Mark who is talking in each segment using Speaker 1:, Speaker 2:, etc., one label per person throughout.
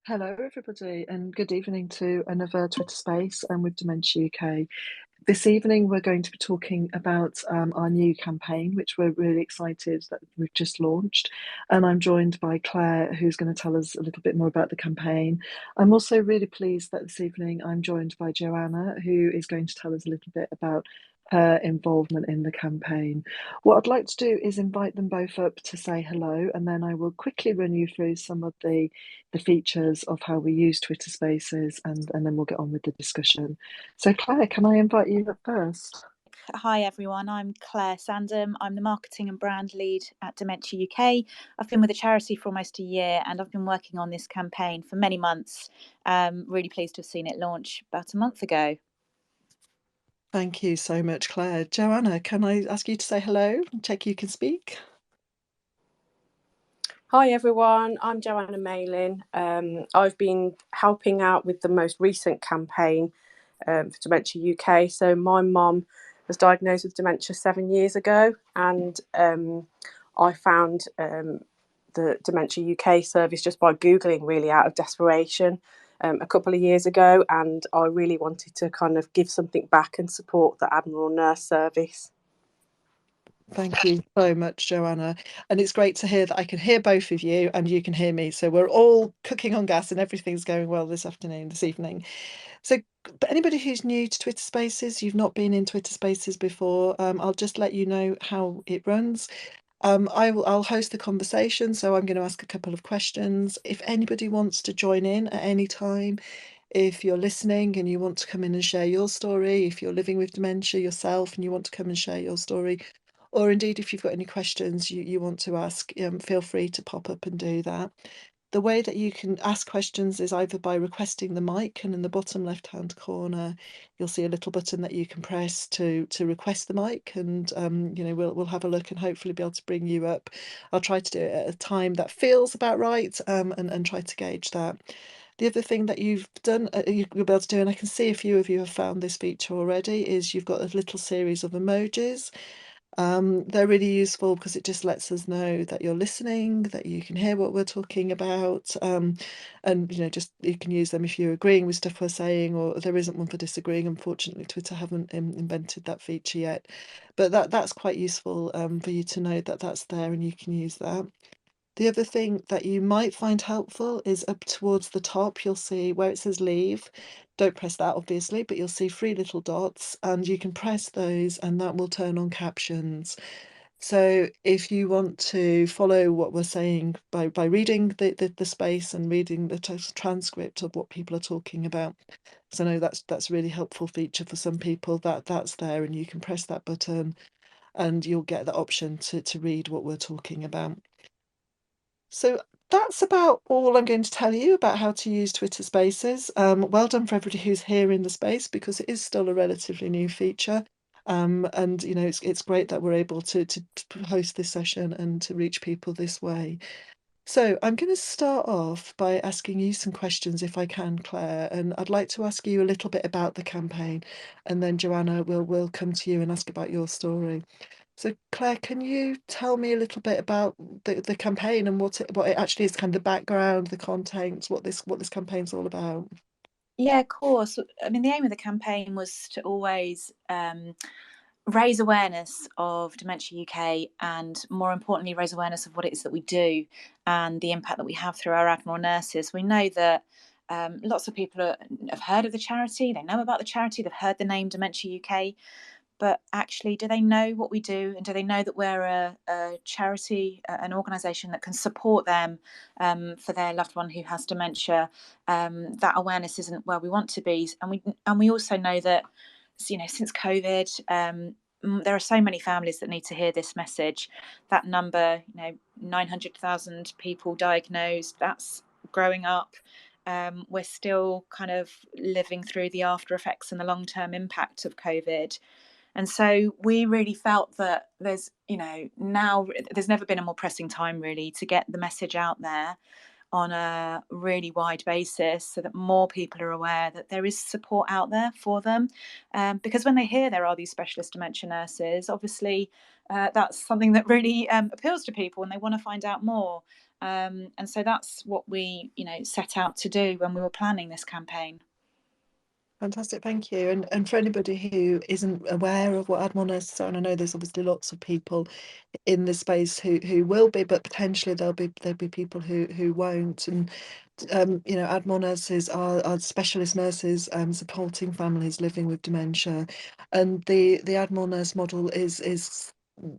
Speaker 1: Hello, everybody, and good evening to another Twitter Space with Dementia UK. This evening, we're going to be talking about our new campaign, which we're really excited that we've just launched. And I'm joined by Claire, who's going to tell us a little bit more about the campaign. I'm also really pleased that this evening I'm joined by Joanna, who is going to tell us a little bit about her involvement in the campaign. What I'd like to do is invite them both up to say hello, and then I will quickly run you through some of the features of how we use Twitter Spaces, and then we'll get on with the discussion. So, Claire, can I invite you up first?
Speaker 2: Hi everyone, I'm Claire Sandham. I'm the marketing and brand lead at Dementia UK. I've been with the charity for almost a year and I've been working on this campaign for many months. Really pleased to have seen it launch about a month ago.
Speaker 1: Thank you so much, Claire. Joanna, can I ask you to say hello and check you can speak?
Speaker 3: Hi everyone, I'm Joanna Malin. I've been helping out with the most recent campaign for Dementia UK. So my mum was diagnosed with dementia 7 years ago, and I found the Dementia UK service just by Googling, really out of desperation, a couple of years ago, and I really wanted to kind of give something back and support the Admiral Nurse service.
Speaker 1: Thank you so much, Joanna. And it's great to hear that I can hear both of you and you can hear me. So we're all cooking on gas and everything's going well this evening. So, but anybody who's new to Twitter Spaces, you've not been in Twitter Spaces before, I'll just let you know how it runs. I'll host the conversation, so I'm going to ask a couple of questions. If anybody wants to join in at any time, if you're listening and you want to come in and share your story, if you're living with dementia yourself and you want to come and share your story, or indeed if you've got any questions you want to ask, feel free to pop up and do that. The way that you can ask questions is either by requesting the mic, and in the bottom left-hand corner, you'll see a little button that you can press to request the mic, and we'll have a look and hopefully be able to bring you up. I'll try to do it at a time that feels about right, and try to gauge that. The other thing that you've done, you'll be able to do, and I can see a few of you have found this feature already, is you've got a little series of emojis. They're really useful because it just lets us know that you're listening, that you can hear what we're talking about, and just you can use them if you're agreeing with stuff we're saying, or there isn't one for disagreeing. Unfortunately, Twitter haven't invented that feature yet, but that's quite useful for you to know that that's there and you can use that. The other thing that you might find helpful is up towards the top, you'll see where it says leave. Don't press that, obviously, but you'll see three little dots and you can press those and that will turn on captions. So if you want to follow what we're saying by reading the space and reading the transcript of what people are talking about, so I know that's a really helpful feature for some people, that's there and you can press that button and you'll get the option to read what we're talking about. So that's about all I'm going to tell you about how to use Twitter Spaces. Well done for everybody who's here in the space because it is still a relatively new feature. And it's great that we're able to host this session and to reach people this way. So I'm going to start off by asking you some questions if I can, Claire, and I'd like to ask you a little bit about the campaign, and then Joanna will come to you and ask about your story. So Claire, can you tell me a little bit about the campaign and what it actually is, kind of the background, the contents, what this campaign's all about?
Speaker 2: Yeah, of course. I mean, the aim of the campaign was to always raise awareness of Dementia UK and, more importantly, raise awareness of what it is that we do and the impact that we have through our Admiral Nurses. We know that lots of people have heard of the charity, they know about the charity, they've heard the name Dementia UK, but actually, do they know what we do? And do they know that we're a charity, an organisation that can support them for their loved one who has dementia? That awareness isn't where we want to be. And we also know that, since COVID, there are so many families that need to hear this message. That number, 900,000 people diagnosed, that's growing up. We're still kind of living through the after effects and the long-term impact of COVID. And so we really felt that now there's never been a more pressing time really to get the message out there on a really wide basis so that more people are aware that there is support out there for them. Because when they hear there are these specialist dementia nurses, obviously that's something that really appeals to people and they want to find out more. And so that's what we, set out to do when we were planning this campaign.
Speaker 1: Fantastic, thank you. And for anybody who isn't aware of what Admiral Nurses are, and I know there's obviously lots of people in this space who will be, but potentially there'll be people who won't. And Admiral Nurses are specialist nurses supporting families living with dementia, and the Admiral Nurse model is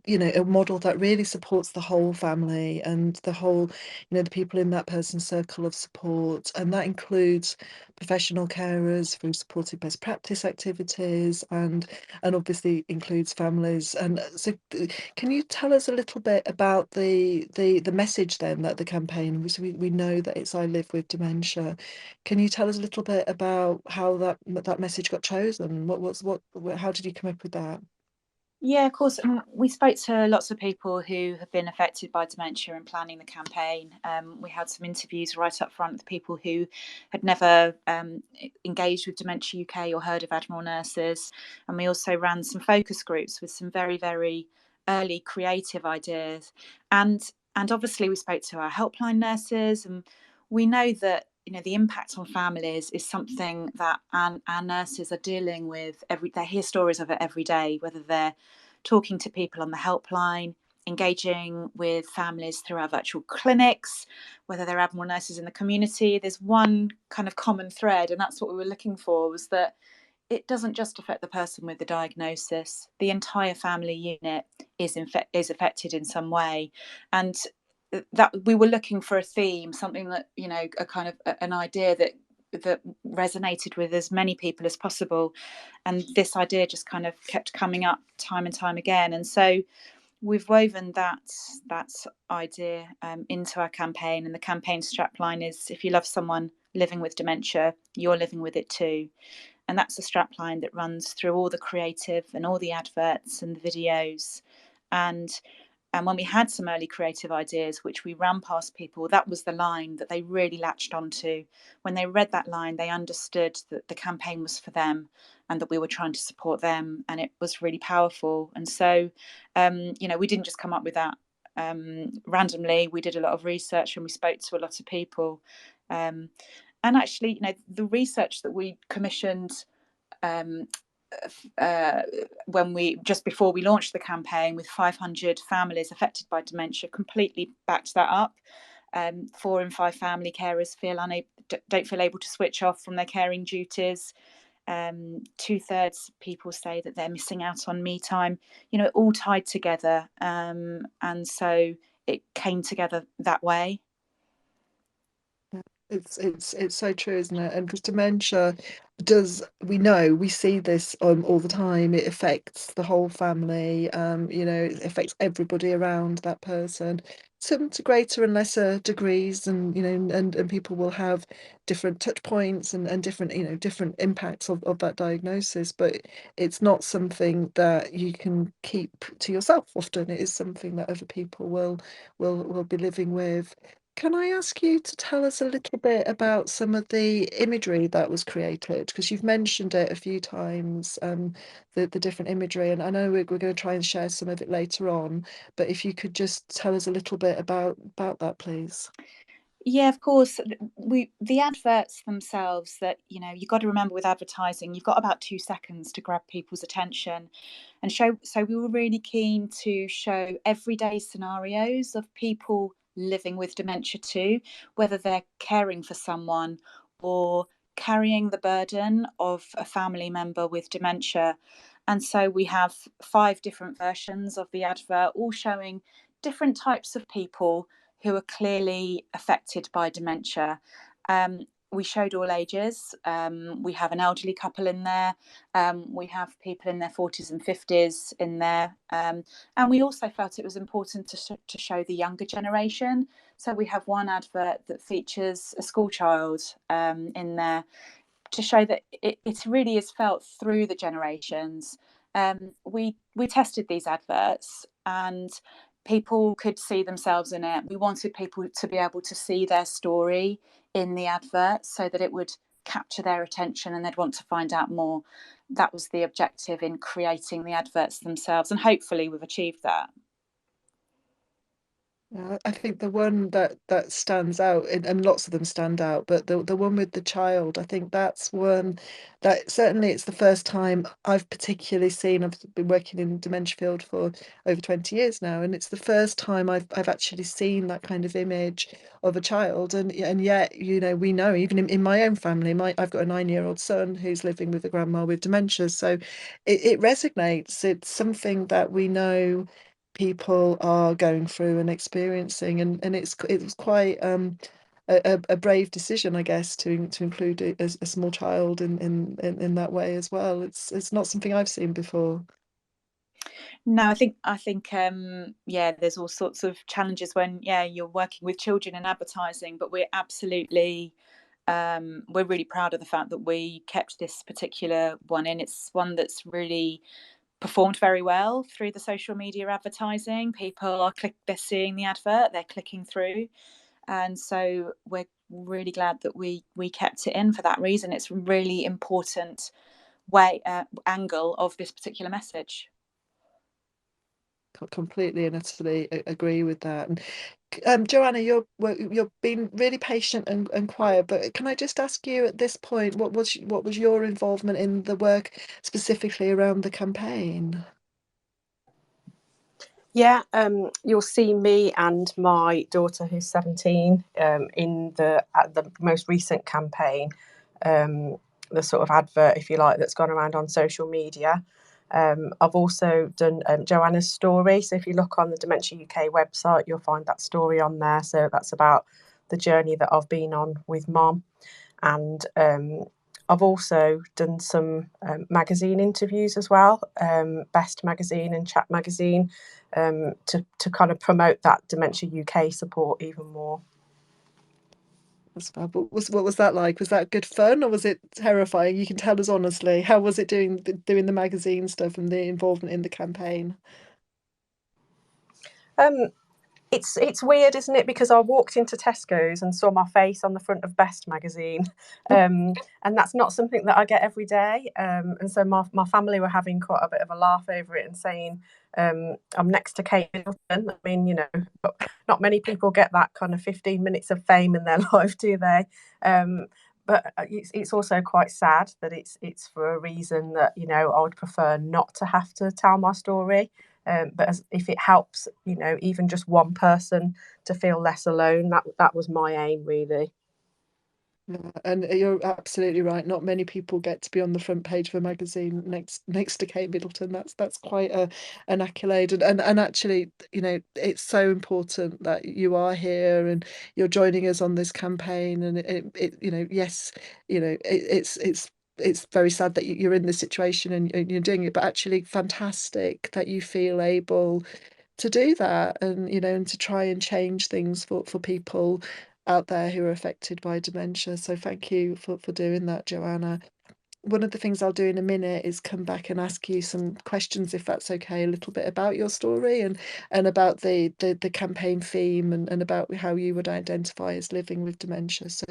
Speaker 1: a model that really supports the whole family and the whole, the people in that person's circle of support, and that includes professional carers through supported best practice activities, and obviously includes families. And so can you tell us a little bit about the message then that the campaign was? We know that it's I Live with Dementia. Can you tell us a little bit about how that message got chosen? How did you come up with that?
Speaker 2: Yeah, of course. We spoke to lots of people who have been affected by dementia in planning the campaign. We had some interviews right up front with people who had never engaged with Dementia UK or heard of Admiral Nurses. And we also ran some focus groups with some very, very early creative ideas. And obviously we spoke to our helpline nurses, and we know that the impact on families is something that our nurses are dealing with they hear stories of it every day, whether they're talking to people on the helpline, engaging with families through our virtual clinics, whether they're Admiral Nurses in the community. There's one kind of common thread, and that's what we were looking for, was that it doesn't just affect the person with the diagnosis. The entire family unit is affected in some way. And that we were looking for a theme, something that, a kind of an idea that resonated with as many people as possible. And this idea just kind of kept coming up time and time again. And so we've woven that idea into our campaign. And the campaign strapline is, if you love someone living with dementia, you're living with it too. And that's a strapline that runs through all the creative and all the adverts and the videos. And when we had some early creative ideas, which we ran past people, that was the line that they really latched onto. When they read that line, they understood that the campaign was for them and that we were trying to support them. And it was really powerful. And so, we didn't just come up with that randomly. We did a lot of research and we spoke to a lot of people. And actually, the research that we commissioned before we launched the campaign with 500 families affected by dementia completely backed that up. 4 in 5 family carers don't feel able to switch off from their caring duties. 2/3 people say that they're missing out on me time. It all tied together, and so it came together that way.
Speaker 1: It's so true, isn't it? And because dementia we see this all the time. It affects the whole family. It affects everybody around that person, some to greater and lesser degrees, and and people will have different touch points and different different impacts of that diagnosis. But it's not something that you can keep to yourself. Often it is something that other people will be living with. Can I ask you to tell us a little bit about some of the imagery that was created? Because you've mentioned it a few times, the different imagery, and I know we're going to try and share some of it later on, but if you could just tell us a little bit about that, please.
Speaker 2: Yeah, of course. The adverts themselves, that you've got to remember with advertising, you've got about 2 seconds to grab people's attention and show. So we were really keen to show everyday scenarios of people living with dementia too, whether they're caring for someone or carrying the burden of a family member with dementia. And so we have 5 different versions of the advert, all showing different types of people who are clearly affected by dementia. We showed all ages. We have an elderly couple in there. We have people in their 40s and 50s in there. And we also felt it was important to show the younger generation. So we have one advert that features a school child in there, to show that it really is felt through the generations. We tested these adverts and people could see themselves in it. We wanted people to be able to see their story in the advert so that it would capture their attention and they'd want to find out more. That was the objective in creating the adverts themselves, and hopefully we've achieved that.
Speaker 1: I think the one that stands out, and lots of them stand out, but the one with the child, I think that's one that certainly it's the first time I've particularly seen. I've been working in the dementia field for over 20 years now, and it's the first time I've actually seen that kind of image of a child, and yet, we know even in my own family, I've got a 9-year-old son who's living with a grandma with dementia, so it resonates. It's something that we know people are going through and experiencing, and it was quite a brave decision, I guess, to include a small child in that way as well. It's not something I've seen before.
Speaker 2: No, I think yeah, there's all sorts of challenges when you're working with children in advertising, but we're really proud of the fact that we kept this particular one in. It's one that's really performed very well through the social media advertising. People they're seeing the advert, they're clicking through, and so we're really glad that we kept it in for that reason. It's a really important angle of this particular message.
Speaker 1: Completely and utterly agree with that. And Joanna, you're being really patient and quiet, but can I just ask you at this point, what was your involvement in the work specifically around the campaign?
Speaker 3: Yeah, you'll see me and my daughter, who's 17, at the most recent campaign, the sort of advert, if you like, that's gone around on social media. I've also done Joanna's story. So if you look on the Dementia UK website, you'll find that story on there. So that's about the journey that I've been on with Mom. And I've also done some magazine interviews as well, Best Magazine and Chat Magazine, to kind of promote that Dementia UK support even more.
Speaker 1: That's fab. What was that like? Was that good fun or was it terrifying? You can tell us honestly. How was it doing the magazine stuff and the involvement in the campaign?
Speaker 3: Um, it's weird, isn't it? Because I walked into Tesco's and saw my face on the front of Best magazine, and that's not something that I get every day. And so my family were having quite a bit of a laugh over it and saying, I'm next to Kate Middleton. I mean, not many people get that kind of 15 minutes of fame in their life, do they? But it's also quite sad that it's for a reason that I would prefer not to have to tell my story. But if it helps, even just one person to feel less alone, that was my aim, really.
Speaker 1: Yeah, and you're absolutely right. Not many people get to be on the front page of a magazine next to Kate Middleton. That's quite an accolade, and actually, it's so important that you are here and you're joining us on this campaign. And yes, it's very sad that you're in this situation and you're doing it, but actually fantastic that you feel able to do that, and to try and change things for people out there who are affected by dementia. So thank you for doing that, Joanna. One of the things I'll do in a minute is come back and ask you some questions, if that's okay, a little bit about your story and about the campaign theme and about how you would identify as living with dementia. So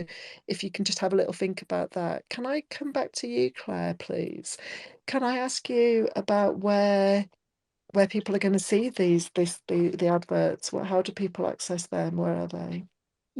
Speaker 1: if you can just have a little think about that. Can I come back to you, Claire, please? Can I ask you about where people are going to see the adverts? How do people access them? Where are they?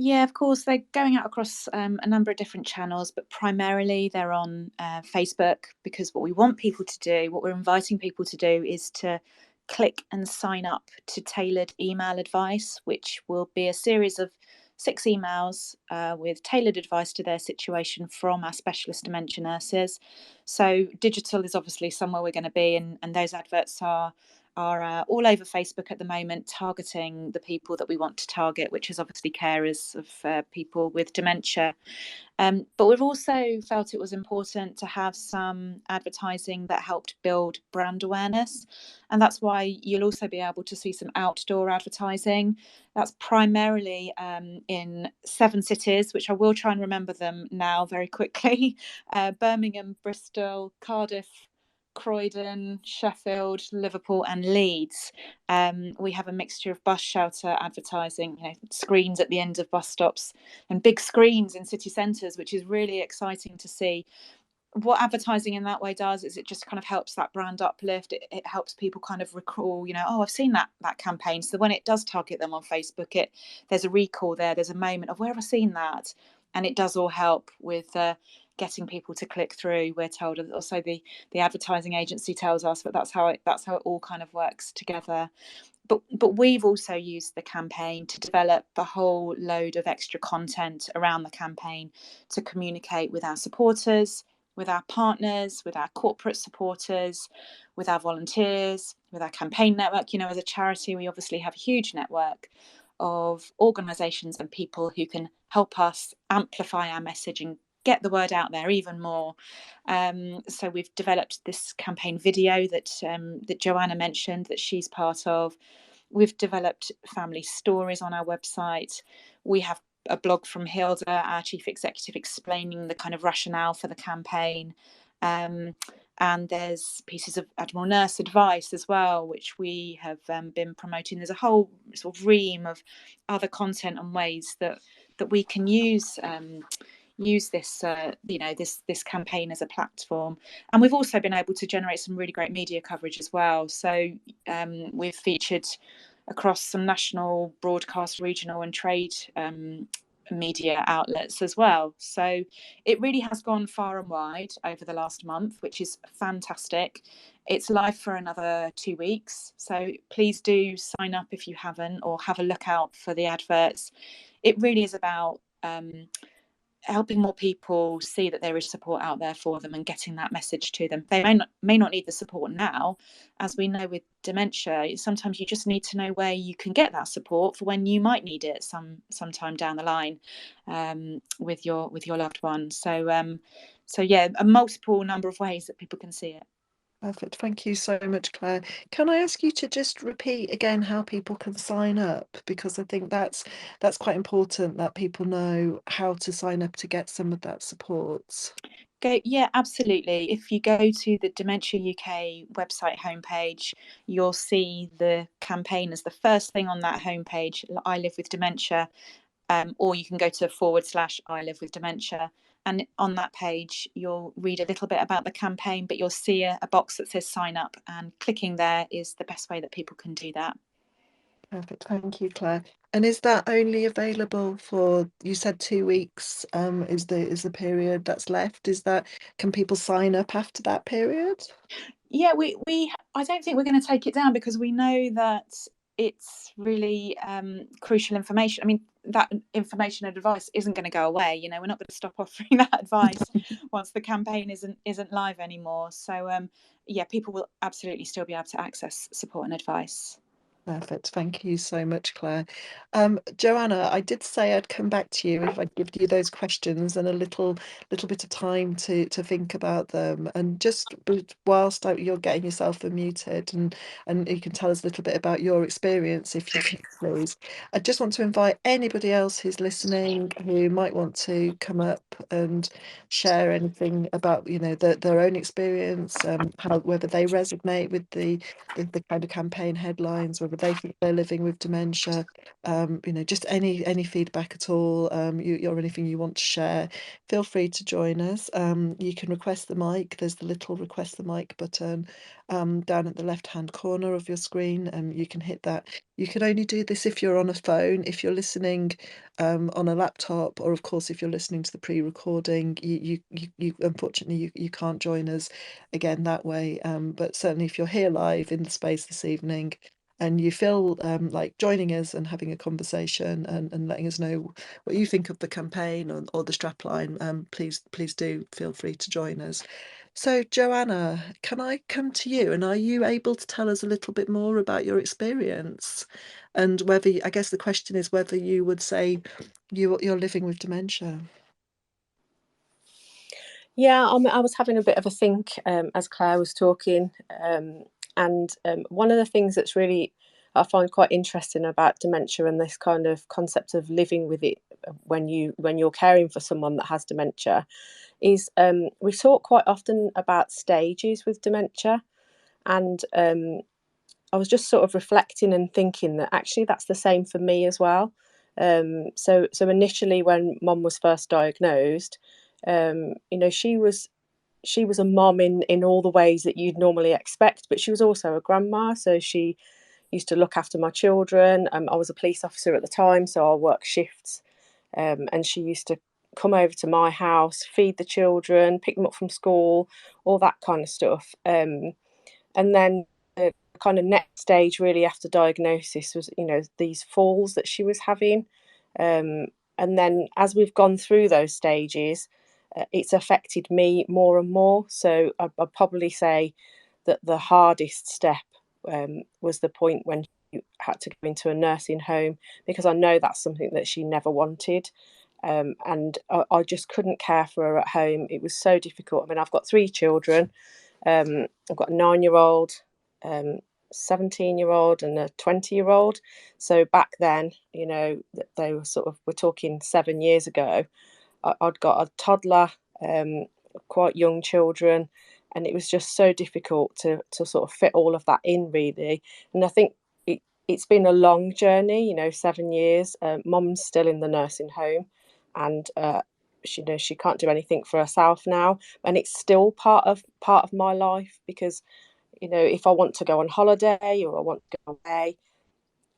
Speaker 2: Yeah, of course, they're going out across a number of different channels, but primarily they're on Facebook, because what we want people to do, what we're inviting people to do, is to click and sign up to tailored email advice, which will be a series of 6 emails with tailored advice to their situation from our specialist dementia nurses. So digital is obviously somewhere we're going to be, and those adverts are all over Facebook at the moment, targeting the people that we want to target, which is obviously carers of people with dementia. But we've also felt it was important to have some advertising that helped build brand awareness. And that's why you'll also be able to see some outdoor advertising. That's primarily in 7 cities, which I will try and remember them now very quickly: Birmingham, Bristol, Cardiff, Croydon, Sheffield, Liverpool, and Leeds. We have a mixture of bus shelter advertising, screens at the end of bus stops and big screens in city centres, which is really exciting to see. what advertising in that way does is it just kind of helps that brand uplift. It helps people kind of recall, oh, I've seen that campaign. So when it does target them on Facebook, there's a recall there. There's a moment of, where have I seen that? And it does all help with getting people to click through. We're told, also the advertising agency tells us, but that's how it all kind of works together. But we've also used the campaign to develop a whole load of extra content around the campaign to communicate with our supporters, with our partners, with our corporate supporters, with our volunteers, with our campaign network. As a charity, we obviously have a huge network of organisations and people who can help us amplify our message and get the word out there even more. So we've developed this campaign video that Joanna mentioned, that she's part of. We've developed family stories on our website. We have a blog from Hilda, our chief executive, explaining the kind of rationale for the campaign. And there's pieces of Admiral Nurse advice as well, which we have been promoting. There's a whole sort of ream of other content and ways that we can use this this campaign as a platform. And we've also been able to generate some really great media coverage as well. So we've featured across some national, broadcast, regional and trade media outlets as well. So it really has gone far and wide over the last month, which is fantastic. It's live for another 2 weeks, so please do sign up if you haven't, or have a look out for the adverts. It really is about helping more people see that there is support out there for them and getting that message to them. They may not need the support now. As we know with dementia, sometimes you just need to know where you can get that support for when you might need it sometime down the line with your loved one. So yeah, a multiple number of ways that people can see it.
Speaker 1: Perfect. Thank you so much, Claire. Can I ask you to just repeat again how people can sign up? Because I think that's quite important, that people know how to sign up to get some of that support.
Speaker 2: Yeah, absolutely. If you go to the Dementia UK website homepage, you'll see the campaign as the first thing on that homepage, I Live with Dementia, or you can go to / I Live with Dementia. And on that page, you'll read a little bit about the campaign, but you'll see a box that says sign up, and clicking there is the best way that people can do that.
Speaker 1: Perfect. Thank you, Claire. And is that only available for, you said 2 weeks, is the period that's left? Can people sign up after that period?
Speaker 2: Yeah, I don't think we're going to take it down, because we know that it's really crucial information. I mean, that information and advice isn't going to go away. We're not going to stop offering that advice once the campaign isn't live anymore. So yeah, people will absolutely still be able to access support and advice.
Speaker 1: Perfect. Thank you so much, Claire. Joanna, I did say I'd come back to you if I'd give you those questions and a little bit of time to think about them. And just whilst you're getting yourself unmuted, and you can tell us a little bit about your experience, if you could, please. I just want to invite anybody else who's listening who might want to come up and share anything about, their own experience, whether they resonate with the kind of campaign headlines, whether they think they're living with dementia, just any feedback at all, or anything you want to share, feel free to join us. You can request the mic. There's the little request the mic button down at the left-hand corner of your screen. You can hit that. You can only do this if you're on a phone. If you're listening on a laptop, or of course if you're listening to the pre-recording, you unfortunately you can't join us again that way. But certainly if you're here live in the space this evening and you feel like joining us and having a conversation and letting us know what you think of the campaign or the strapline, please do feel free to join us. So Joanna, can I come to you, and are you able to tell us a little bit more about your experience, and whether, I guess the question is whether you would say you're living with dementia?
Speaker 3: Yeah, I was having a bit of a think as Claire was talking, and one of the things that's really I find quite interesting about dementia and this kind of concept of living with it when you're caring for someone that has dementia is we talk quite often about stages with dementia, and I was just sort of reflecting and thinking that actually that's the same for me as well. So initially when Mum was first diagnosed, she was she was a mom in all the ways that you'd normally expect, but she was also a grandma. So she used to look after my children. I was a police officer at the time, so I worked shifts, and she used to come over to my house, feed the children, pick them up from school, all that kind of stuff. And then the kind of next stage, really, after diagnosis, was these falls that she was having. And then as we've gone through those stages, it's affected me more and more. So I'd probably say that the hardest step was the point when she had to go into a nursing home, because I know that's something that she never wanted. And I just couldn't care for her at home. It was so difficult. I mean, I've got 3 children. I've got a 9-year-old, 17-year-old, and a 20-year-old. So back then, they were we're talking 7 years ago. I'd got a toddler, quite young children, and it was just so difficult to sort of fit all of that in, really. And I think it's been a long journey, 7 years. Mum's still in the nursing home, and she can't do anything for herself now, and it's still part of my life, because if I want to go on holiday or I want to go away,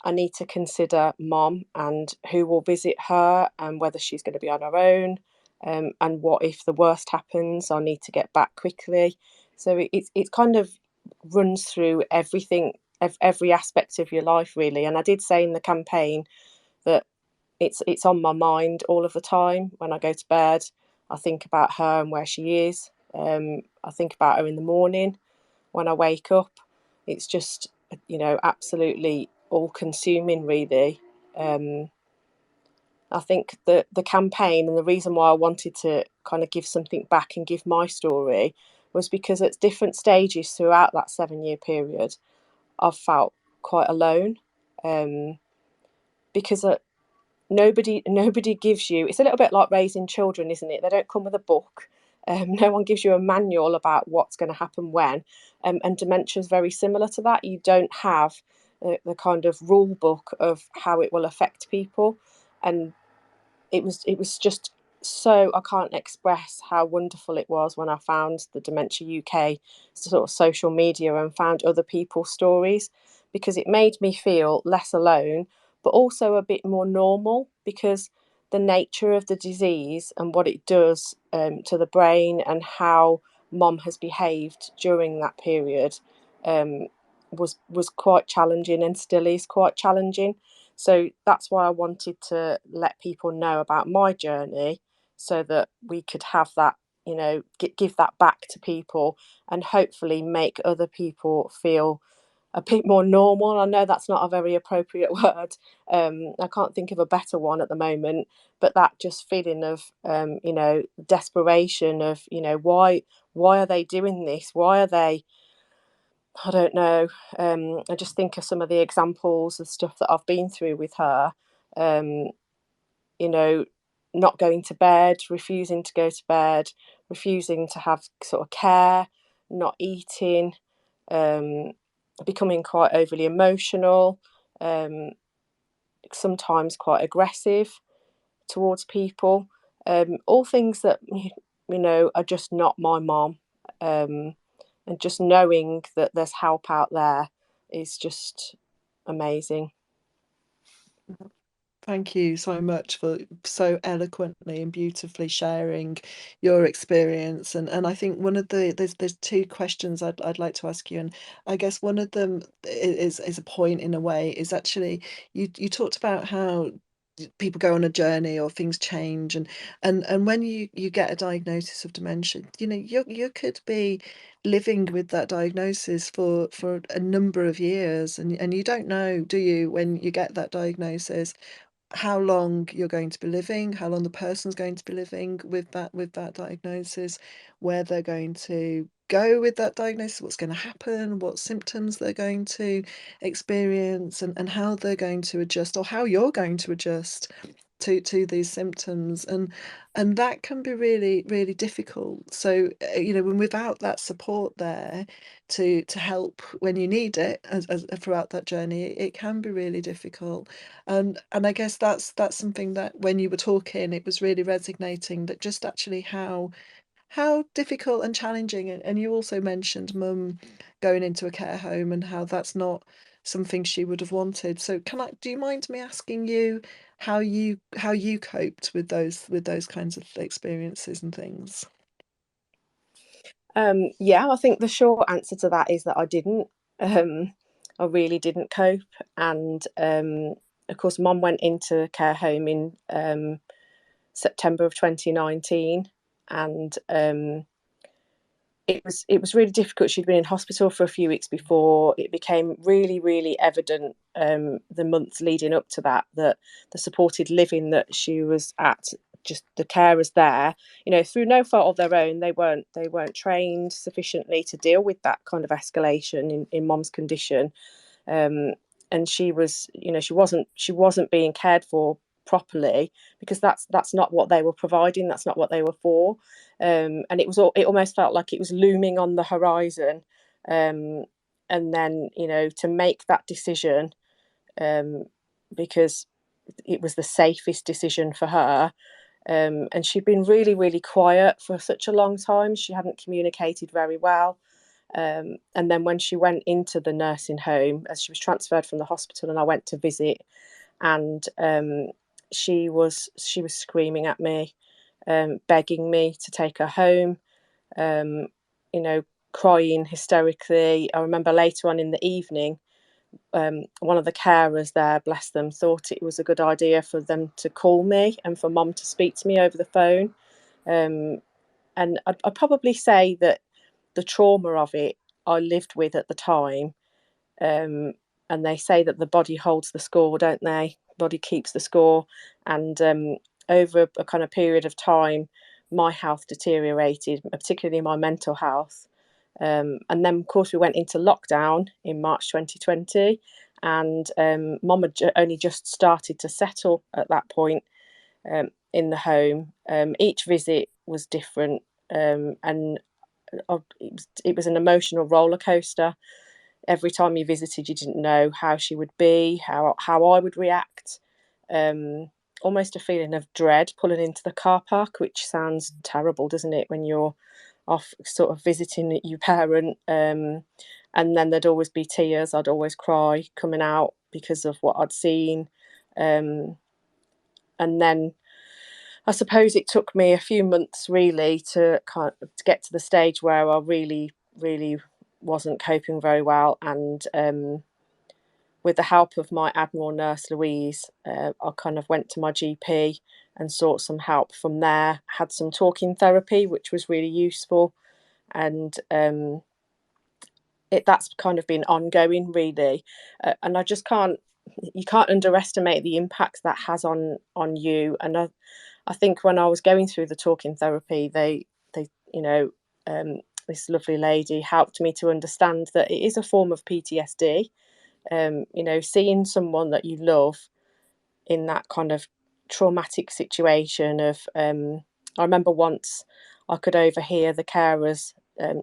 Speaker 3: I need to consider mom and who will visit her and whether she's going to be on her own. And what if the worst happens? I need to get back quickly. So it kind of runs through everything, every aspect of your life, really. And I did say in the campaign that it's on my mind all of the time. When I go to bed, I think about her and where she is. I think about her in the morning when I wake up. It's just, absolutely all consuming, really. I think the campaign, and the reason why I wanted to kind of give something back and give my story, was because at different stages throughout that 7-year period, I've felt quite alone. Because nobody gives you, it's a little bit like raising children, isn't it? They don't come with a book. No one gives you a manual about what's going to happen when. And dementia is very similar to that. You don't have the kind of rule book of how it will affect people. And it was just, so I can't express how wonderful it was when I found the Dementia UK sort of social media and found other people's stories, because it made me feel less alone, but also a bit more normal, because the nature of the disease and what it does to the brain, and how mom has behaved during that period, um, was quite challenging, and still is quite challenging. So that's why I wanted to let people know about my journey, so that we could have that, give that back to people, and hopefully make other people feel a bit more normal. I know that's not a very appropriate word. I can't think of a better one at the moment, but that just feeling of, desperation of, why are they doing this? Why are they, I don't know. I just think of some of the examples of stuff that I've been through with her. Um, you know, Not going to bed, refusing to go to bed, refusing to have sort of care, not eating, um, becoming quite overly emotional, um, sometimes quite aggressive towards people. All things that are just not my mom. And just knowing that there's help out there is just amazing.
Speaker 1: Thank you so much for so eloquently and beautifully sharing your experience. And I think one of there's 2 questions I'd like to ask you, and I guess one of them is a point in a way, is actually you talked about how people go on a journey or things change, and when you get a diagnosis of dementia, you could be living with that diagnosis for a number of years, and you don't know, do you, when you get that diagnosis, how long you're going to be living, how long the person's going to be living with that diagnosis, where they're going to go with that diagnosis, what's going to happen, what symptoms they're going to experience, and how they're going to adjust, or how you're going to adjust to these symptoms, and that can be really, really difficult. So when without that support there to help when you need it, as throughout that journey, it can be really difficult. And I guess that's something that when you were talking, it was really resonating, that just actually how difficult and challenging, and you also mentioned mum going into a care home and how that's not something she would have wanted. So do you mind me asking you how you coped with those kinds of experiences and things?
Speaker 3: Yeah, I think the short answer to that is that I didn't. Um, I really didn't cope, and of course, Mum went into care home in September of 2019, and it was really difficult. She'd been in hospital for a few weeks before. It became really, really evident the months leading up to that the supported living that she was at, just the carers there, through no fault of their own, they weren't trained sufficiently to deal with that kind of escalation in Mom's condition. um, and she wasn't being cared for properly, because that's not what they were providing, that's not what they were for. And it almost felt like it was looming on the horizon. um, and then, to make that decision, um, because it was the safest decision for her. And she'd been really, really quiet for such a long time. She hadn't communicated very well. And then when she went into the nursing home, as she was transferred from the hospital, and I went to visit, and she was screaming at me, begging me to take her home, um, you know, crying hysterically. I remember later on in the evening, one of the carers there, bless them, thought it was a good idea for them to call me and for Mum to speak to me over the phone. Um, and I'd probably say that the trauma of it I lived with at the time. Um, and they say that the body holds the score, don't they? Body keeps the score. And over a kind of period of time, my health deteriorated, particularly my mental health. And then, of course, we went into lockdown in March 2020, and Mum had only just started to settle at that point, in the home. Each visit was different, and it was an emotional roller coaster. Every time you visited, you didn't know how she would be, how I would react. Um, Almost a feeling of dread pulling into the car park, which sounds terrible, doesn't it, when you're off sort of visiting your parent. And then there'd always be tears. I'd always cry coming out because of what I'd seen. Um, and then I suppose it took me a few months really to get to the stage where I really, really wasn't coping very well. And with the help of my Admiral Nurse Louise, I kind of went to my GP and sought some help from there. Had some talking therapy, which was really useful, and that's kind of been ongoing really. And you can't underestimate the impact that has on you. And I think when I was going through the talking therapy, they you know this lovely lady helped me to understand that it is a form of PTSD. Seeing someone that you love in that kind of traumatic situation of I remember once I could overhear the carers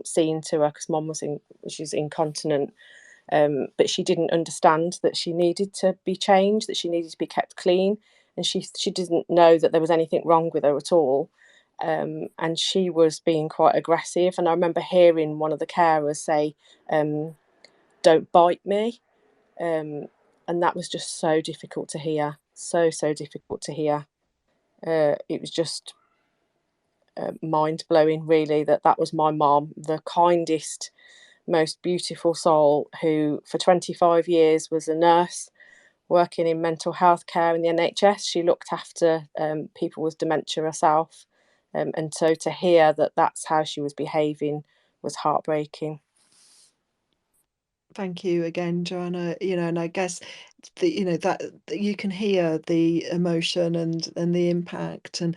Speaker 3: saying to her, because Mum she's incontinent, but she didn't understand that she needed to be changed, that she needed to be kept clean, and she didn't know that there was anything wrong with her at all. And she was being quite aggressive, and I remember hearing one of the carers say, "Don't bite me," and that was just so difficult to hear, so difficult to hear. It was just mind blowing, really, that was my mom, the kindest, most beautiful soul, who for 25 years was a nurse working in mental health care in the NHS. She looked after people with dementia herself. And so to hear that that's how she was behaving was heartbreaking.
Speaker 1: Thank you again, Joanna. And I guess that you can hear the emotion and the impact and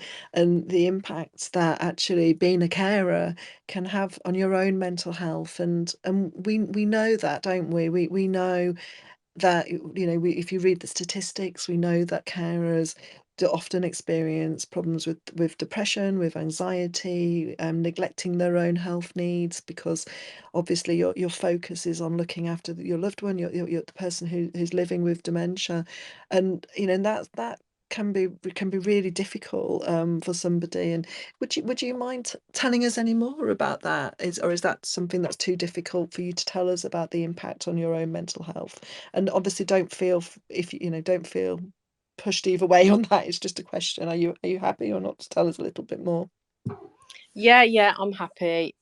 Speaker 1: the impact that actually being a carer can have on your own mental health. And we know that, don't we? We know that if you read the statistics, we know that carers do often experience problems with depression, with anxiety, neglecting their own health needs, because obviously your focus is on looking after your loved one, you're the person who's living with dementia. And that can be really difficult for somebody. And would you mind telling us any more about that? Is that something that's too difficult for you to tell us about the impact on your own mental health? And obviously, don't feel if you know don't feel pushed either way on that. It's just a question. Are you happy or not to tell us a little bit more?
Speaker 3: Yeah, I'm happy.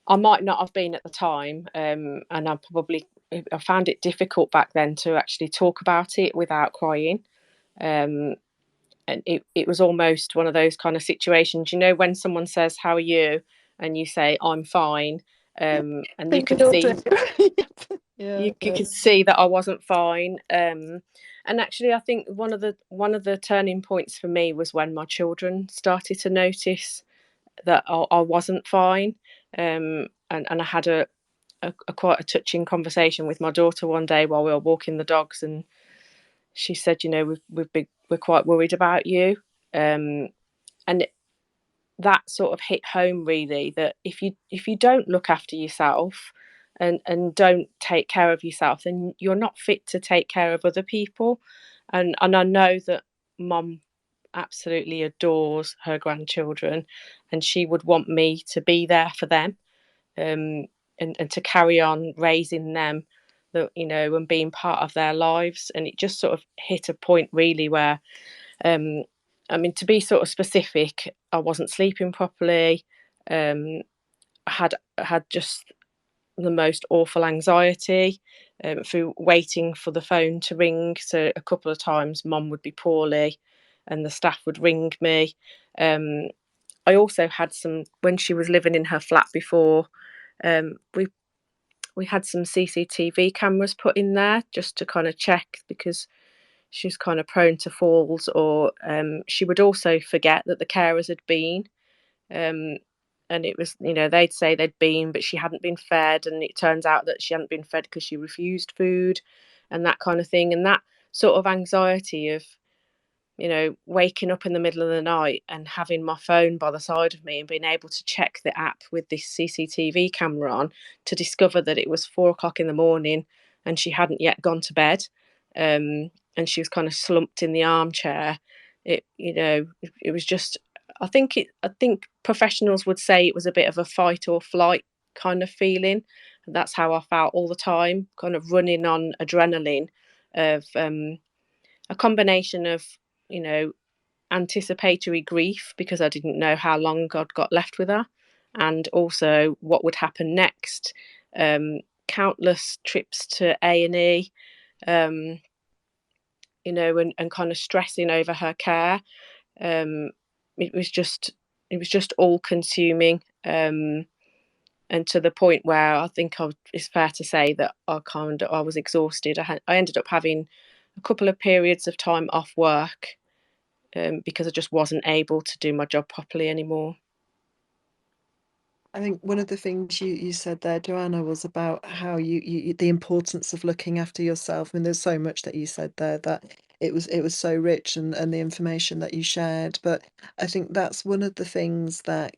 Speaker 3: I might not have been at the time, and I found it difficult back then to actually talk about it without crying. Um, and it was almost one of those kind of situations, when someone says, "How are you?" and you say, "I'm fine," and you
Speaker 1: Think we
Speaker 3: could
Speaker 1: all
Speaker 3: see
Speaker 1: do. Yeah,
Speaker 3: you could see that I wasn't fine. And actually, I think one of the turning points for me was when my children started to notice that I wasn't fine. And I had a quite a touching conversation with my daughter one day while we were walking the dogs, and she said, we're quite worried about you. And that sort of hit home, really, that if you don't look after yourself and don't take care of yourself, then you're not fit to take care of other people. And I know that mum absolutely adores her grandchildren, and she would want me to be there for them, and to carry on raising them, and being part of their lives. And it just sort of hit a point, really, where to be sort of specific, I wasn't sleeping properly. I had just the most awful anxiety, through waiting for the phone to ring. So a couple of times mum would be poorly and the staff would ring me. I also had some, when she was living in her flat before, we had some CCTV cameras put in there just to kind of check, because she was kind of prone to falls, or she would also forget that the carers had been. Um, and it was, they'd say they'd been, but she hadn't been fed. And it turns out that she hadn't been fed because she refused food and that kind of thing. And that sort of anxiety of, waking up in the middle of the night and having my phone by the side of me and being able to check the app with this CCTV camera on to discover that it was 4 o'clock in the morning and she hadn't yet gone to bed. And she was kind of slumped in the armchair. It was just, I think professionals would say it was a bit of a fight or flight kind of feeling. And that's how I felt all the time, kind of running on adrenaline of, a combination of, you know, anticipatory grief because I didn't know how long I'd got left with her, and also what would happen next. Countless trips to A&E, um, and kind of stressing over her care. Um, it was just all consuming. And to the point where I think it's fair to say that I was exhausted. I ended up having a couple of periods of time off work, because I just wasn't able to do my job properly anymore.
Speaker 1: I think one of the things you said there, Joanna, was about how the importance of looking after yourself. I mean, there's so much that you said there that it was so rich, and the information that you shared. But I think that's one of the things that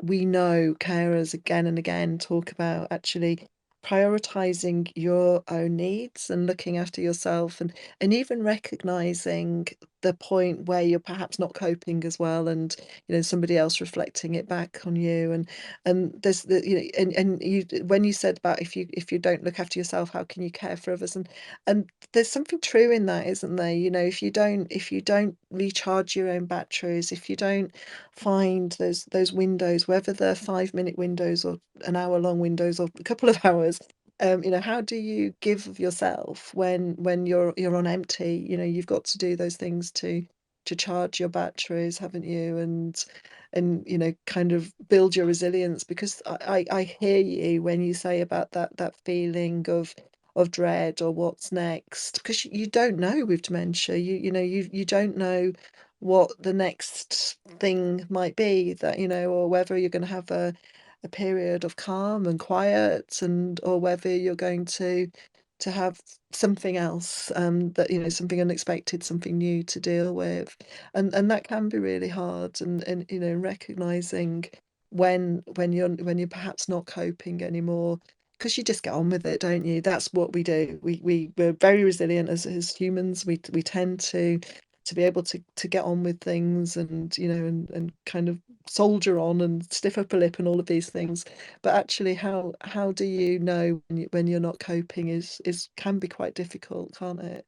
Speaker 1: we know carers again and again talk about, actually prioritizing your own needs and looking after yourself, and even recognizing the point where you're perhaps not coping as well, and somebody else reflecting it back on you. And there's the and you, when you said about if you don't look after yourself, how can you care for others? And there's something true in that, isn't there? If you don't recharge your own batteries, if you don't find those windows, whether they're 5-minute windows or an hour long windows or a couple of hours, how do you give of yourself when you're on empty? You've got to do those things to charge your batteries, haven't you? And kind of build your resilience, because I hear you when you say about that feeling of dread or what's next, because you don't know with dementia. You don't know what the next thing might be, that or whether you're going to have a period of calm and quiet, and or whether you're going to have something else, that something unexpected, something new to deal with. And that can be really hard, and recognizing when you're perhaps not coping anymore, because you just get on with it, don't you? That's what we do. We're very resilient as humans. We tend to be able to get on with things, and and kind of soldier on and stiff upper lip and all of these things. But actually, how do you know when you're not coping is can be quite difficult, can't it?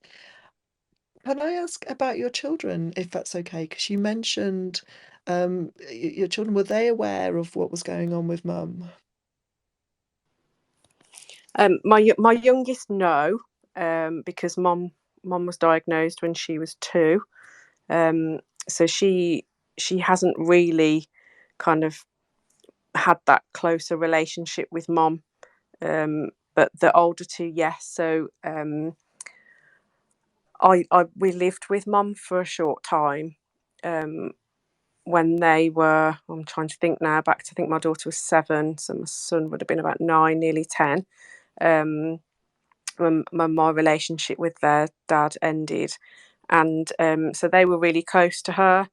Speaker 1: Can I ask about your children, if that's okay? Because you mentioned your children, were they aware of what was going on with mum?
Speaker 3: My youngest, no, because mom was diagnosed when she was 2. Um, so she hasn't really kind of had that closer relationship with mom. But the older 2, yes. So I we lived with mum for a short time. Um, when they were, I'm trying to think now, back to, I think my daughter was 7, so my son would have been about 9, nearly 10. Um, when my relationship with their dad ended, and so they were really close to her.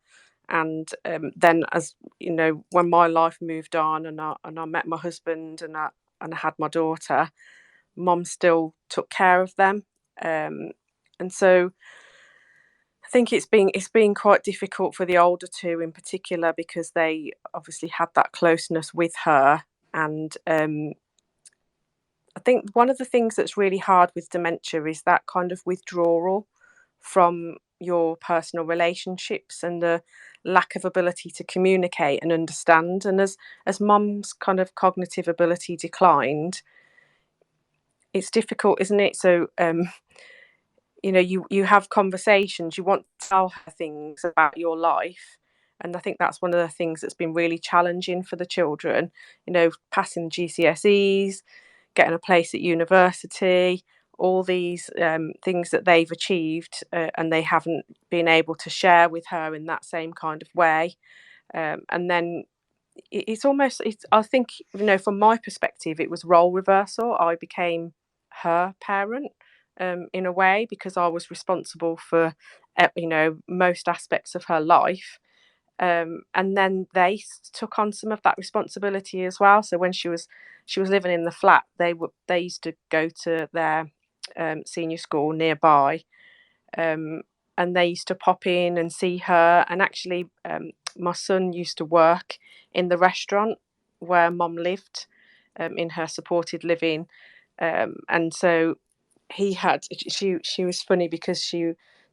Speaker 3: And then, as you know, when my life moved on, and I met my husband, and I had my daughter, mom still took care of them. And so I think it's been quite difficult for the older 2 in particular, because they obviously had that closeness with her. And I think one of the things that's really hard with dementia is that kind of withdrawal from your personal relationships, and the lack of ability to communicate and understand. And as mum's kind of cognitive ability declined, it's difficult, isn't it? So you have conversations, you want to tell her things about your life. And I think that's one of the things that's been really challenging for the children, passing GCSEs, getting a place at university, all these things that they've achieved, and they haven't been able to share with her in that same kind of way. And then it's almost, I think, from my perspective, it was role reversal. I became her parent, in a way, because I was responsible for most aspects of her life. And then they took on some of that responsibility as well. So when she was living in the flat, they used to go to their senior school nearby, um, and they used to pop in and see her. And actually, my son used to work in the restaurant where mom lived, in her supported living. And so she was funny, because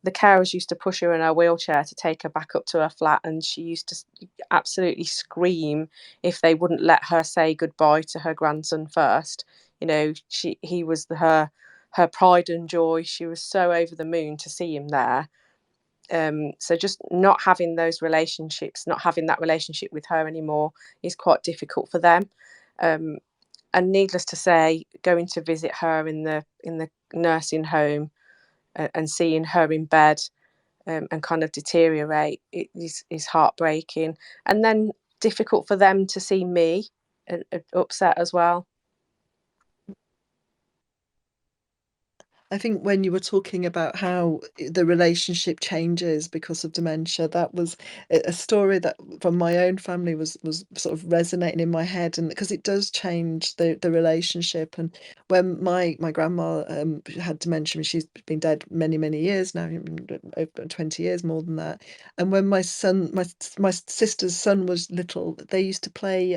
Speaker 3: the carers used to push her in her wheelchair to take her back up to her flat, and she used to absolutely scream if they wouldn't let her say goodbye to her grandson first. He was her pride and joy. She was so over the moon to see him there. So just not having those relationships, not having that relationship with her anymore, is quite difficult for them. Um, and needless to say, going to visit her in the nursing home, and seeing her in bed, and kind of deteriorate, is heartbreaking. And then difficult for them to see me upset as well.
Speaker 1: I think when you were talking about how the relationship changes because of dementia, that was a story that from my own family was sort of resonating in my head, and because it does change the relationship. And when my grandma had dementia, and she's been dead many years now, over 20 years, more than that. And when my sister's son was little, they used to play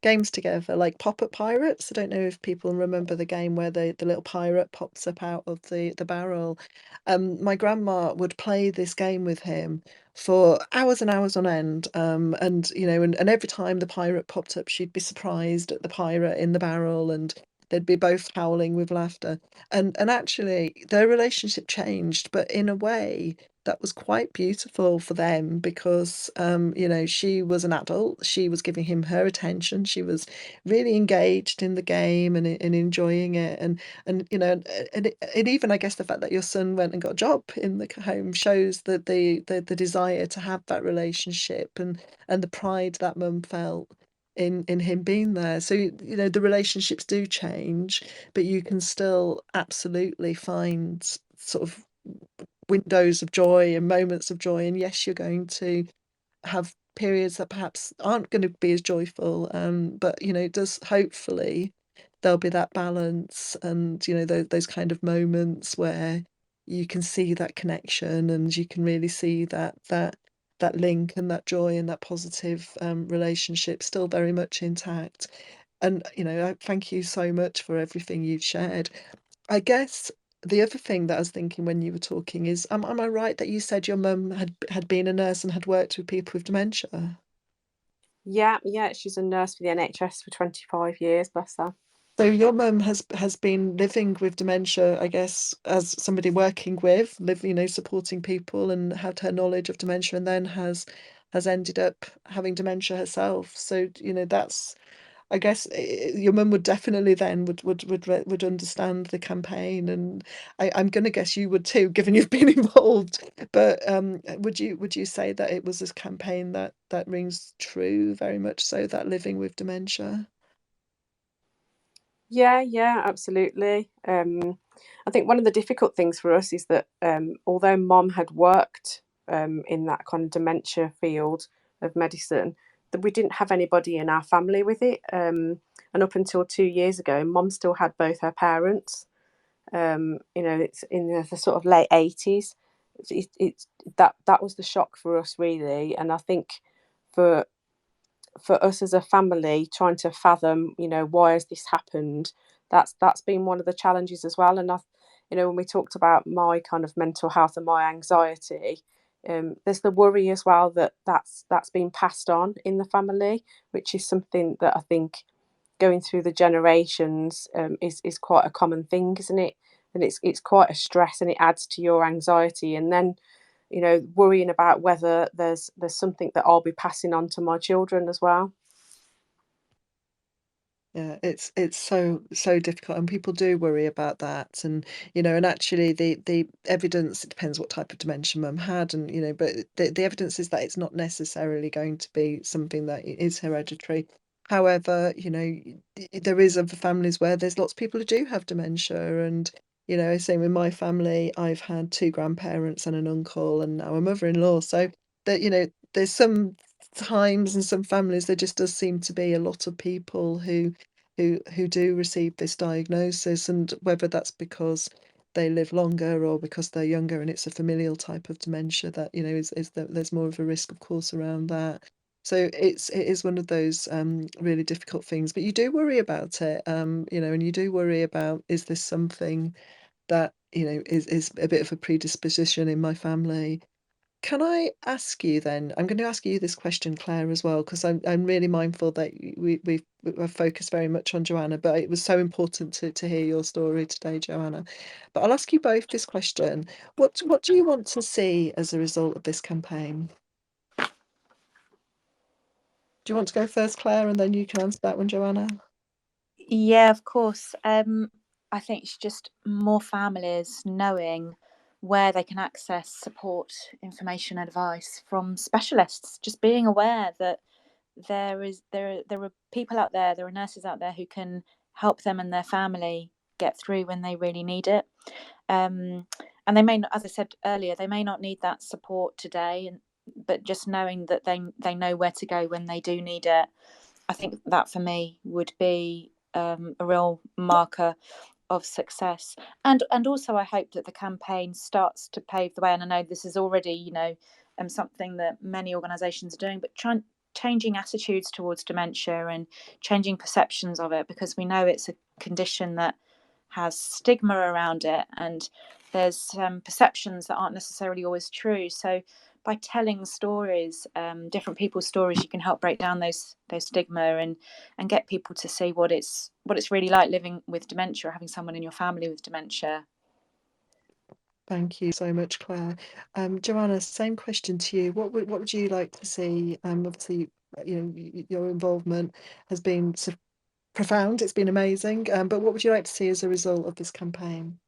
Speaker 1: games together, like Pop-Up Pirates. I don't know if people remember the game where the little pirate pops up out of the barrel. My grandma would play this game with him for hours and hours on end. And every time the pirate popped up, she'd be surprised at the pirate in the barrel, and they'd be both howling with laughter. And actually their relationship changed, but in a way that was quite beautiful for them, because she was an adult, she was giving him her attention, she was really engaged in the game and enjoying it. And even, I guess, the fact that your son went and got a job in the home shows that the desire to have that relationship, and the pride that mum felt in him being there. So the relationships do change, but you can still absolutely find sort of windows of joy and moments of joy. And yes, you're going to have periods that perhaps aren't going to be as joyful, but it does hopefully there'll be that balance, and those kind of moments where you can see that connection, and you can really see that link and that joy and that positive relationship still very much intact. And I thank you so much for everything you've shared. I guess the other thing that I was thinking when you were talking is, am I right that you said your mum had been a nurse and had worked with people with dementia?
Speaker 3: Yeah, she's a nurse for the NHS for 25 years, bless her.
Speaker 1: So your mum has been living with dementia, I guess, as somebody working with, supporting people, and had her knowledge of dementia, and then has ended up having dementia herself. So that's, I guess, your mum would definitely then would understand the campaign, and I'm going to guess you would too, given you've been involved. But would you say that it was this campaign that rings true, very much so, that living with dementia?
Speaker 3: Yeah, absolutely. I think one of the difficult things for us is that although Mom had worked in that kind of dementia field of medicine, that we didn't have anybody in our family with it. And up until 2 years ago, Mom still had both her parents. It's in the sort of late 80s. It's that was the shock for us, really. And I think for us as a family, trying to fathom, why has this happened, that's been one of the challenges as well. And when we talked about my kind of mental health and my anxiety, there's the worry as well that that's been passed on in the family, which is something that I think going through the generations is quite a common thing, isn't it? And it's quite a stress, and it adds to your anxiety. And then worrying about whether there's something that I'll be passing on to my children as well.
Speaker 1: Yeah, it's so difficult, and people do worry about that. And and actually the evidence, it depends what type of dementia mum had, and but the evidence is that it's not necessarily going to be something that is hereditary. However, there is other families where there's lots of people who do have dementia, and same with my family. I've had two grandparents and an uncle, and now a mother-in-law. So that there's some times in some families there just does seem to be a lot of people who do receive this diagnosis, and whether that's because they live longer or because they're younger and it's a familial type of dementia, that is that there's more of a risk, of course, around that. So it is one of those really difficult things, but you do worry about it, and you do worry about, is this something that is a bit of a predisposition in my family? Can I ask you then? I'm going to ask you this question, Claire, as well, because I'm really mindful that we've focused very much on Joanna, but it was so important to hear your story today, Joanna. But I'll ask you both this question: what do you want to see as a result of this campaign? Do you want to go first, Claire, and then you can answer that one, Joanna?
Speaker 2: Yeah, of course. I think it's just more families knowing where they can access support, information, advice from specialists. Just being aware that there are people out there, there are nurses out there who can help them and their family get through when they really need it. And they may not, as I said earlier, they may not need that support today, but just knowing that they know where to go when they do need it. I think that for me would be a real marker of success. And also I hope that the campaign starts to pave the way. And I know this is already, something that many organisations are doing, but changing attitudes towards dementia and changing perceptions of it, because we know it's a condition that has stigma around it, and there's perceptions that aren't necessarily always true. So by telling stories, different people's stories, you can help break down those stigma, and get people to see what it's really like living with dementia, or having someone in your family with dementia.
Speaker 1: Thank you so much, Claire. Joanna, same question to you. What would you like to see? Obviously, your involvement has been profound. It's been amazing. But what would you like to see as a result of this campaign?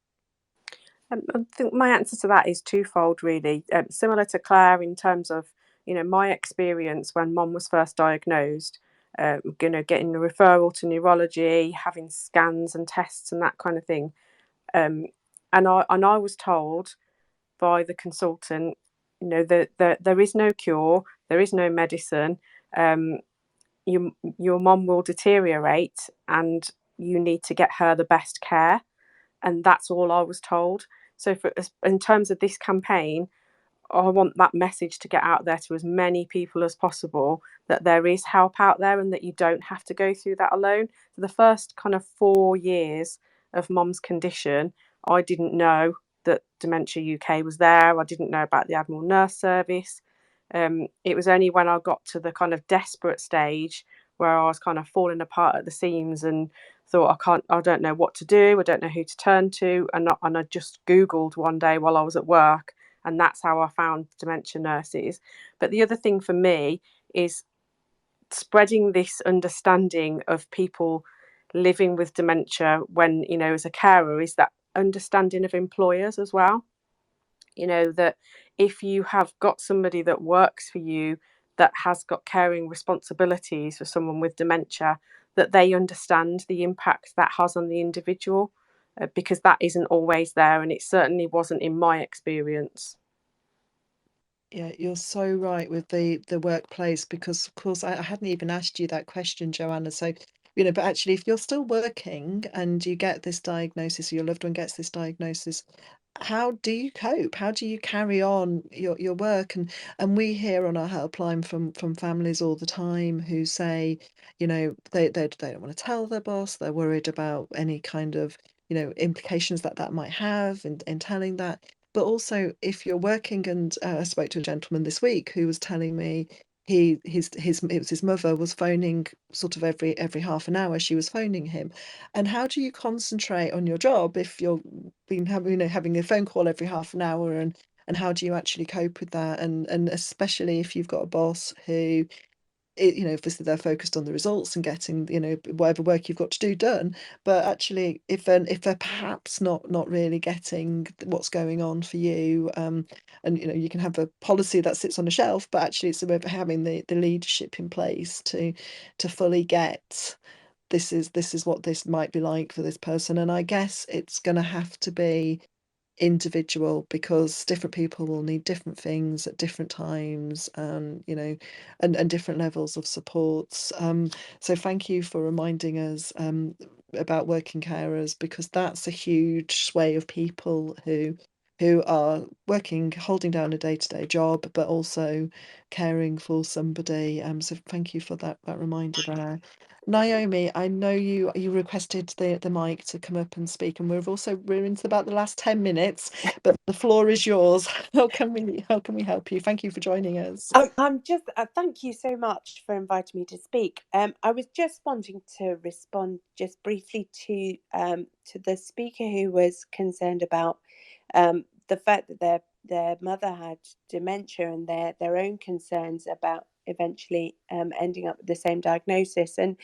Speaker 3: I think my answer to that is twofold, really. Similar to Claire in terms of, my experience when Mom was first diagnosed, getting a referral to neurology, having scans and tests and that kind of thing. And I was told by the consultant, that there is no cure, there is no medicine. Your mom will deteriorate, and you need to get her the best care. And that's all I was told. So in terms of this campaign, I want that message to get out there to as many people as possible, that there is help out there and that you don't have to go through that alone. For the first kind of 4 years of Mum's condition, I didn't know that Dementia UK was there. I didn't know about the Admiral Nurse Service. It was only when I got to the kind of desperate stage where I was kind of falling apart at the seams and thought, I don't know what to do. I don't know who to turn to. And I just Googled one day while I was at work, and that's how I found Dementia Nurses. But the other thing for me is spreading this understanding of people living with dementia when, as a carer, is that understanding of employers as well. That if you have got somebody that works for you that has got caring responsibilities for someone with dementia, that they understand the impact that has on the individual, because that isn't always there, and it certainly wasn't in my experience.
Speaker 1: Yeah, you're so right with the workplace, because of course I hadn't even asked you that question, Joanna. So, but actually, if you're still working and you get this diagnosis, or your loved one gets this diagnosis, how do you cope? How do you carry on your work? And we hear on our helpline from families all the time who say, they don't want to tell their boss, they're worried about any kind of, implications that might have in telling that. But also, if you're working, and I spoke to a gentleman this week who was telling me it was his mother was phoning sort of every half an hour. She was phoning him, and how do you concentrate on your job if you're being having a phone call every half an hour, and how do you actually cope with that? And especially if you've got a boss who, obviously they're focused on the results and getting, whatever work you've got to do done, but actually if they're perhaps not really getting what's going on for you, and you can have a policy that sits on a shelf, but actually it's about having the leadership in place to fully get, this is what this might be like for this person. And I guess it's going to have to be individual, because different people will need different things at different times, and and different levels of supports. So thank you for reminding us about working carers, because that's a huge sway of people who are working, holding down a day-to-day job, but also caring for somebody. So thank you for that reminder there. Naomi, I know you requested the mic to come up and speak, and we're into about the last 10 minutes, but the floor is yours. How can we help you? Thank you for joining us.
Speaker 4: I'm just thank you so much for inviting me to speak. I was just wanting to respond just briefly to the speaker who was concerned about the fact that their mother had dementia, and their own concerns about eventually ending up with the same diagnosis. And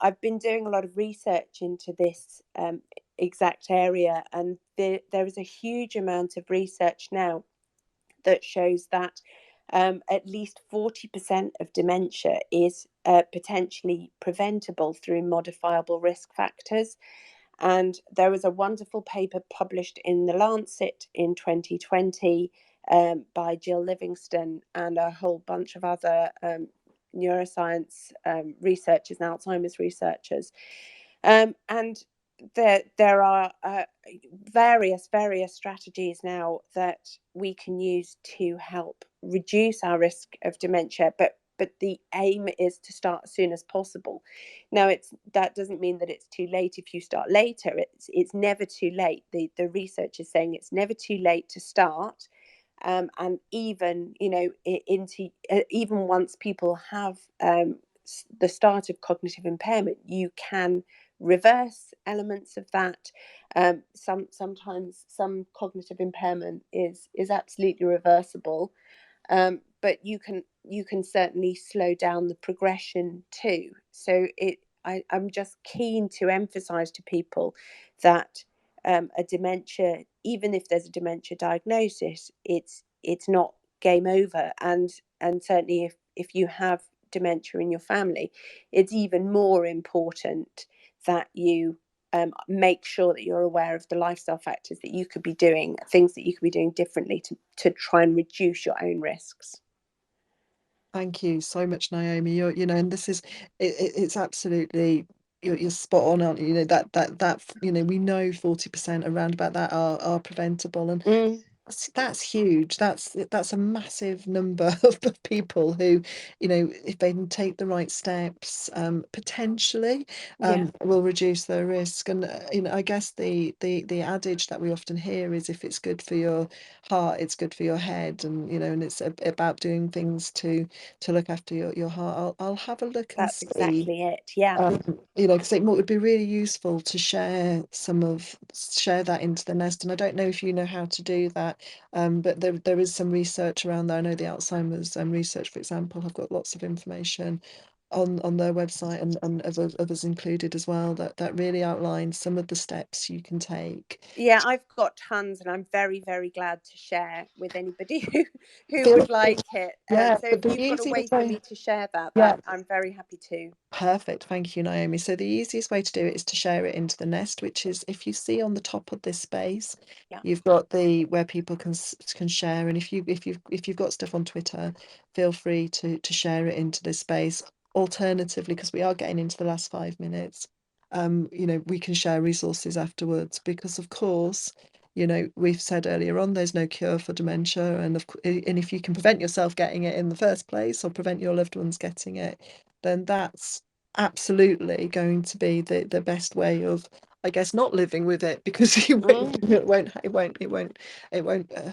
Speaker 4: I've been doing a lot of research into this exact area, and there is a huge amount of research now that shows that at least 40% of dementia is potentially preventable through modifiable risk factors. And there was a wonderful paper published in The Lancet in 2020 by Jill Livingston and a whole bunch of other neuroscience researchers and Alzheimer's researchers. And there are various strategies now that we can use to help reduce our risk of dementia, but the aim is to start as soon as possible. Now, that doesn't mean that it's too late if you start later. It's never too late. The research is saying it's never too late to start. And even even once people have the start of cognitive impairment, you can reverse elements of that. Sometimes some cognitive impairment is absolutely reversible, but you can certainly slow down the progression too. So I'm just keen to emphasize to people that a dementia, even if there's a dementia diagnosis, it's not game over. And certainly if you have dementia in your family, it's even more important that you make sure that you're aware of the lifestyle factors that you could be doing, things that you could be doing differently to try and reduce your own risks.
Speaker 1: Thank you so much, Naomi. And this is it's absolutely you're spot on, aren't you? You know, that you know, we know 40% around about that are preventable, and that's huge. That's a massive number of people who, you know, if they can take the right steps, potentially will reduce their risk. And you know, I guess the adage that we often hear is, if it's good for your heart, it's good for your head, and you know, and it's about doing things to look after your heart. I'll have a look and
Speaker 4: That's
Speaker 1: see.
Speaker 4: exactly it. Yeah.
Speaker 1: You know, because it would be really useful to share that into the nest. And I don't know if you know how to do that, but there is some research around there. I know the Alzheimer's research, for example, have got lots of information on their website, and others included as well, that really outlines some of the steps you can take.
Speaker 4: Yeah, I've got tons, and I'm very, very glad to share with anybody who
Speaker 1: Feel
Speaker 4: would like it.
Speaker 1: Yeah,
Speaker 4: So
Speaker 1: but
Speaker 4: if
Speaker 1: the
Speaker 4: you've got a way
Speaker 1: easiest
Speaker 4: for
Speaker 1: way,
Speaker 4: me to share that,
Speaker 1: yeah,
Speaker 4: I'm very happy to.
Speaker 1: perfect. Thank you, Naomi. So the easiest way to do it is to share it into the nest, which is, if you see on the top of this space,
Speaker 4: Yeah.
Speaker 1: you've got the where people can share. And if you've got stuff on Twitter, feel free to share it into this space. Alternatively, because we are getting into the last 5 minutes, you know, we can share resources afterwards, because of course, you know, we've said earlier on, there's no cure for dementia, and if you can prevent yourself getting it in the first place, or prevent your loved ones getting it, then that's absolutely going to be the best way of, I guess, not living with it, because you it won't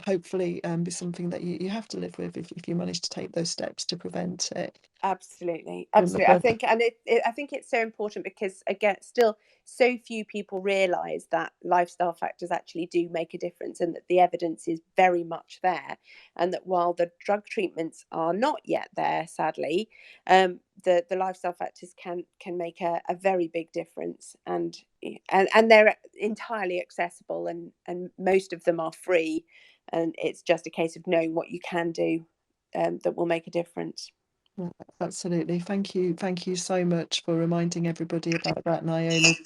Speaker 1: hopefully be something that you have to live with, if you manage to take those steps to prevent it
Speaker 4: Absolutely,
Speaker 1: in the
Speaker 4: absolutely. I
Speaker 1: first.
Speaker 4: think, and I think it's so important, because again, still so few people realise that lifestyle factors actually do make a difference, and that the evidence is very much there, and that while the drug treatments are not yet there, sadly, the lifestyle factors can make a very big difference, and they're entirely accessible, and most of them are free, and it's just a case of knowing what you can do, that will make a difference.
Speaker 1: Yeah, absolutely. Thank you so much for reminding everybody about that, Naomi.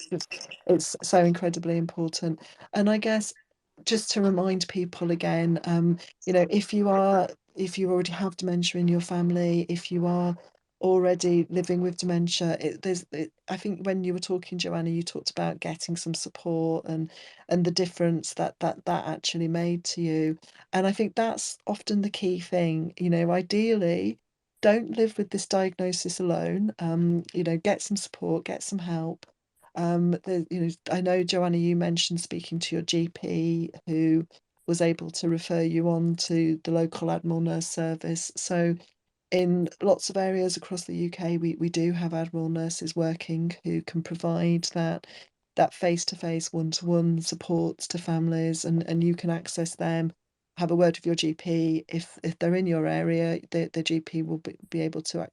Speaker 1: It's so incredibly important. And I guess, just to remind people again, you know, if you already have dementia in your family, if you are already living with dementia, I think when you were talking, Joanna, you talked about getting some support, and the difference that actually made to you. And I think that's often the key thing. You know, ideally, don't live with this diagnosis alone. You know, get some support, get some help. You know, I know, Joanna, you mentioned speaking to your GP, who was able to refer you on to the local Admiral Nurse service. So in lots of areas across the UK, we do have Admiral Nurses working, who can provide that face-to-face, one-to-one support to families, and you can access them. Have a word with your GP. If they're in your area, the GP will be able to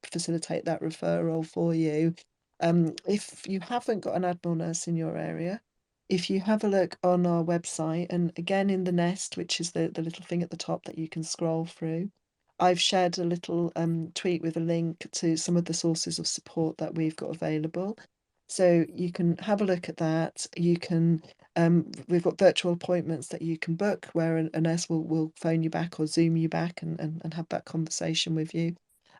Speaker 1: facilitate that referral for you. If you haven't got an Admiral Nurse in your area, if you have a look on our website, and again in the nest, which is the little thing at the top that you can scroll through, I've shared a little tweet with a link to some of the sources of support that we've got available. So you can have a look at that. You can, we've got virtual appointments that you can book, where a nurse will phone you back or Zoom you back, and have that conversation with you.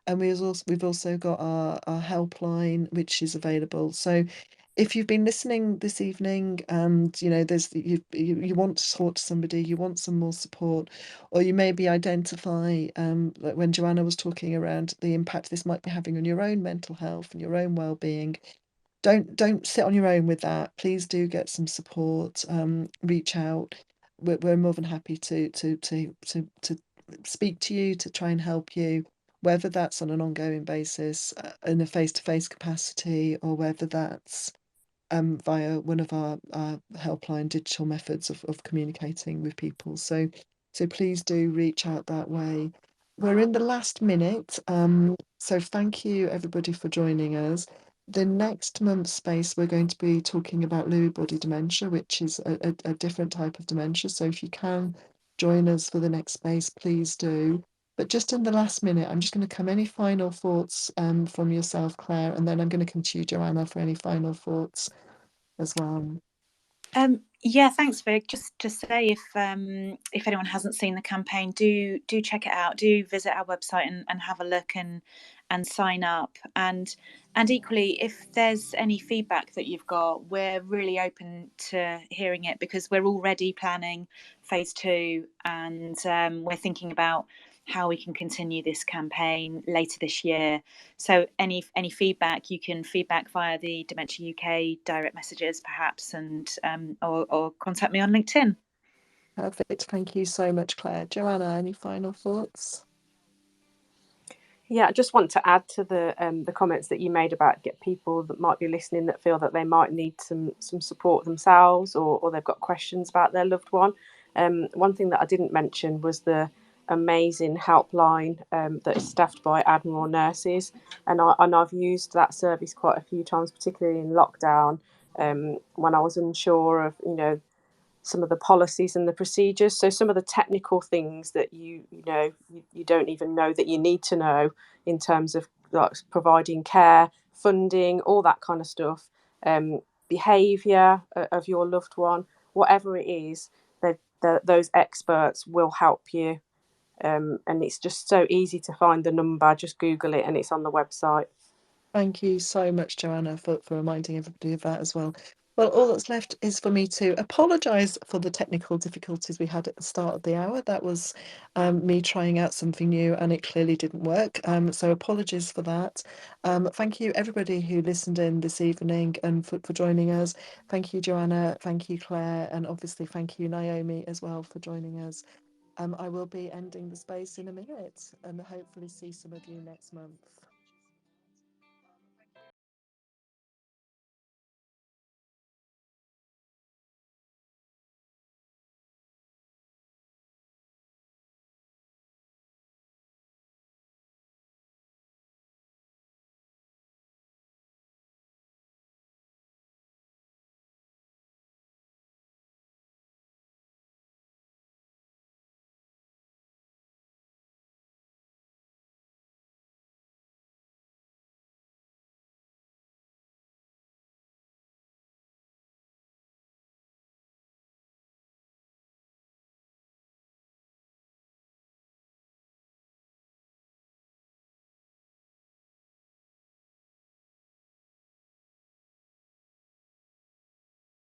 Speaker 1: And we've also got our helpline, which is available. So if you've been listening this evening, and you know you want to talk to somebody, you want some more support, or you maybe identify, like when Joanna was talking around the impact this might be having on your own mental health and your own well-being, don't sit on your own with that. Please do get some support. Reach out. We're more than happy to speak to you, to try and help you, whether that's on an ongoing basis, in a face-to-face capacity, or whether that's via one of our helpline digital methods of communicating with people. So please do reach out that way. We're in the last minute, so thank you everybody for joining us. The next month's space, we're going to be talking about Lewy body dementia, which is a different type of dementia. So if you can join us for the next space, please do. But just in the last minute, I'm just going to come, any final thoughts from yourself, Claire, and then I'm going to come to you, Joanna, for any final thoughts as well.
Speaker 2: Yeah, thanks, Vic. Just to say, if anyone hasn't seen the campaign, do check it out. Do visit our website and have a look, and sign up. And equally, if there's any feedback that you've got, we're really open to hearing it, because we're already planning phase 2, and we're thinking about how we can continue this campaign later this year. So any feedback, you can feedback via the Dementia UK direct messages perhaps, and or contact me on LinkedIn.
Speaker 1: Perfect. Thank you so much, Claire. Joanna, any final thoughts?
Speaker 3: Yeah, I just want to add to the comments that you made about get people that might be listening that feel that they might need some support themselves, or they've got questions about their loved one. One thing that I didn't mention was the amazing helpline that is staffed by Admiral Nurses, and I've used that service quite a few times, particularly in lockdown, when I was unsure of some of the policies and the procedures. So some of the technical things that you don't even know that you need to know in terms of like providing care, funding, all that kind of stuff, behaviour of your loved one, whatever it is, those experts will help you. And it's just so easy to find the number. Just Google it and it's on the website.
Speaker 1: Thank you so much, Joanna, for reminding everybody of that as well. Well, all that's left is for me to apologise for the technical difficulties we had at the start of the hour. That was me trying out something new, and it clearly didn't work. So apologies for that. Thank you, everybody who listened in this evening and for joining us. Thank you, Joanna. Thank you, Claire. And obviously, thank you, Naomi, as well, for joining us. I will be ending the space in a minute, and hopefully see some of you next month.